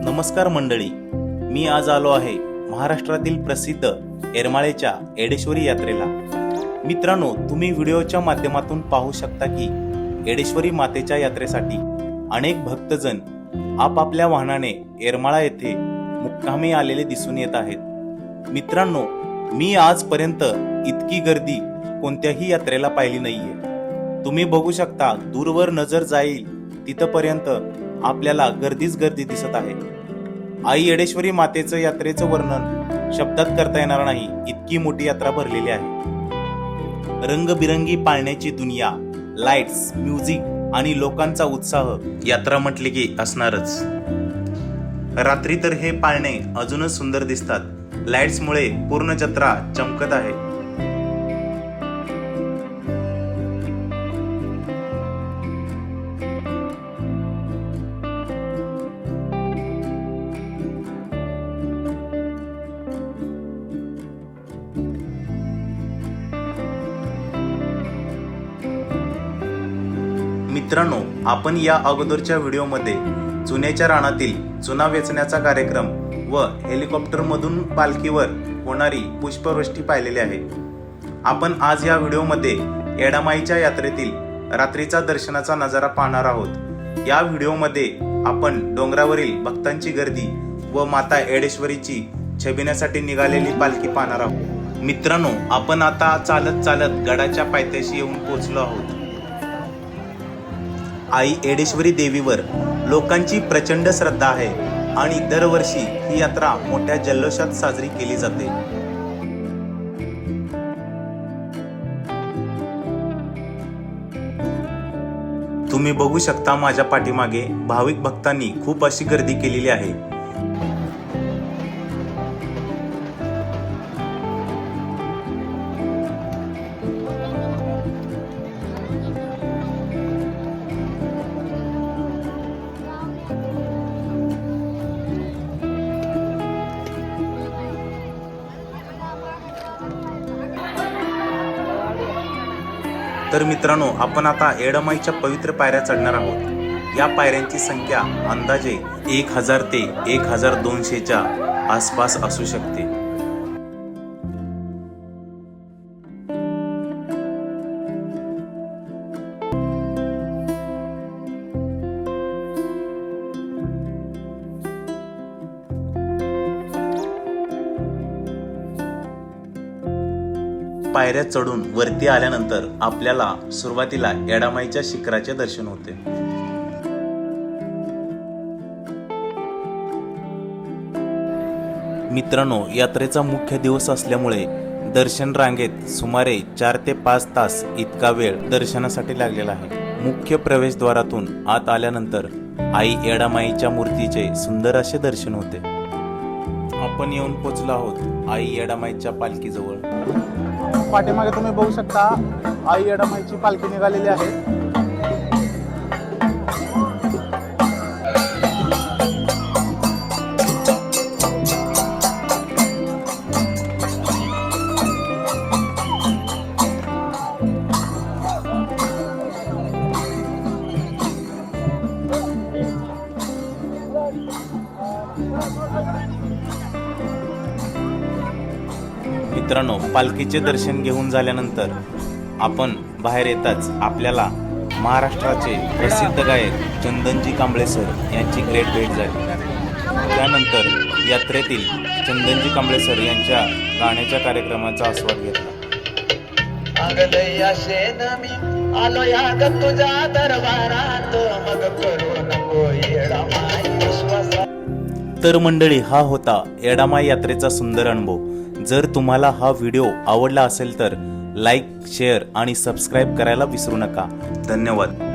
नमस्कार मंडळी, मी आज आलो आहे महाराष्ट्रातील प्रसिद्ध येरमाळ्याच्या येडेश्वरी यात्रेला। मित्रांनो, तुम्ही व्हिडिओच्या माध्यमातून पाहू शकता की येडेश्वरी मातेच्या यात्रेसाठी अनेक भक्तजन आपापल्या वाहनाने येरमाळा येथे मुक्कामी आलेले दिसून येत आहेत। मित्रांनो, मी आजपर्यंत इतकी गर्दी कोणत्याही यात्रेला पाहिली नाहीये। तुम्ही बघू शकता, दूरवर नजर जाईल तिथपर्यंत आपल्याला गर्दीच गर्दी दिसत आहे। आई येडेश्वरी मातेचं यात्रेचं वर्णन शब्दात करता येणार नाही, इतकी मोठी यात्रा भरलेली आहे। रंगबिरंगी पाळण्याची दुनिया, लाईट्स, म्युझिक आणि लोकांचा उत्साह यात्रा म्हटले की असणारच। रात्री तर हे पाळणे अजूनच सुंदर दिसतात। लाईट्समुळे पूर्ण जत्रा चमकत आहे। मित्रांनो, आपण या अगोदरच्या व्हिडिओमध्ये चुन्याच्या रानातील चुना वेचण्याचा कार्यक्रम व हेलिकॉप्टरमधून पालखीवर होणारी पुष्पवृष्टी पाहिलेली आहे। आपण आज या व्हिडिओमध्ये येडामाईच्या यात्रेतील रात्रीचा दर्शनाचा नजारा पाहणार आहोत। या व्हिडिओमध्ये आपण डोंगरावरील भक्तांची गर्दी व माता येडेश्वरीची छबिण्यासाठी निघालेली पालखी पाहणार आहोत। मित्रांनो, आपण आता चालत चालत गडाच्या पायथ्याशी येऊन पोहोचलो आहोत। आई येडेश्वरी देवीवर लोकांची प्रचंड श्रद्धा आहे आणि दरवर्षी ही यात्रा मोठ्या जल्लोषात साजरी केली जाते। तुम्ही बघू शकता, माझ्या पाठीमागे भाविक भक्तांनी खूप अशी गर्दी केलेली आहे। तर मित्रांनो, आपण आता येडामाईच्या पवित्र पायऱ्या चढणार आहोत। या पायऱ्यांची संख्या अंदाजे 1000 ते 1200च्या आसपास असू शकते। पायऱ्या चढून वरती आल्यानंतर आपल्याला सुरुवातीला येडामाईच्या शिखराचे दर्शन होते। मित्रांनो, यात्रेचा मुख्य दिवस असल्यामुळे दर्शन रांगेत सुमारे 4 ते 5 तास इतका वेळ दर्शनासाठी लागलेला आहे। मुख्य प्रवेशद्वारातून आत आल्यानंतर आई येडामाईच्या मूर्तीचे सुंदर असे दर्शन होते। आपण येऊन पोहोचलो आहोत आई येडामाईच्या पालखीजवळ। पाठीमागे तुम्ही बघू शकता, आई येडामाईची पालखी निघालेली आहे। मित्रांनो, पालखीचे दर्शन घेऊन झाल्यानंतर आपण बाहेर येताच आपल्याला महाराष्ट्राचे प्रसिद्ध गायक चंदनजी कांबळे सर यांची ग्रेट भेट झाली। त्यानंतर यात्रेतील चंदनजी कांबळे सर यांच्या गाण्याच्या कार्यक्रमाचा आस्वाद घेतला। तर मंडळी, हा होता येडामाई यात्रेचा सुंदर अनुभव। जर तुम्हाला हा व्हिडिओ आवडला असेल तर लाईक, शेअर आणि सबस्क्राईब करायला विसरू नका। धन्यवाद।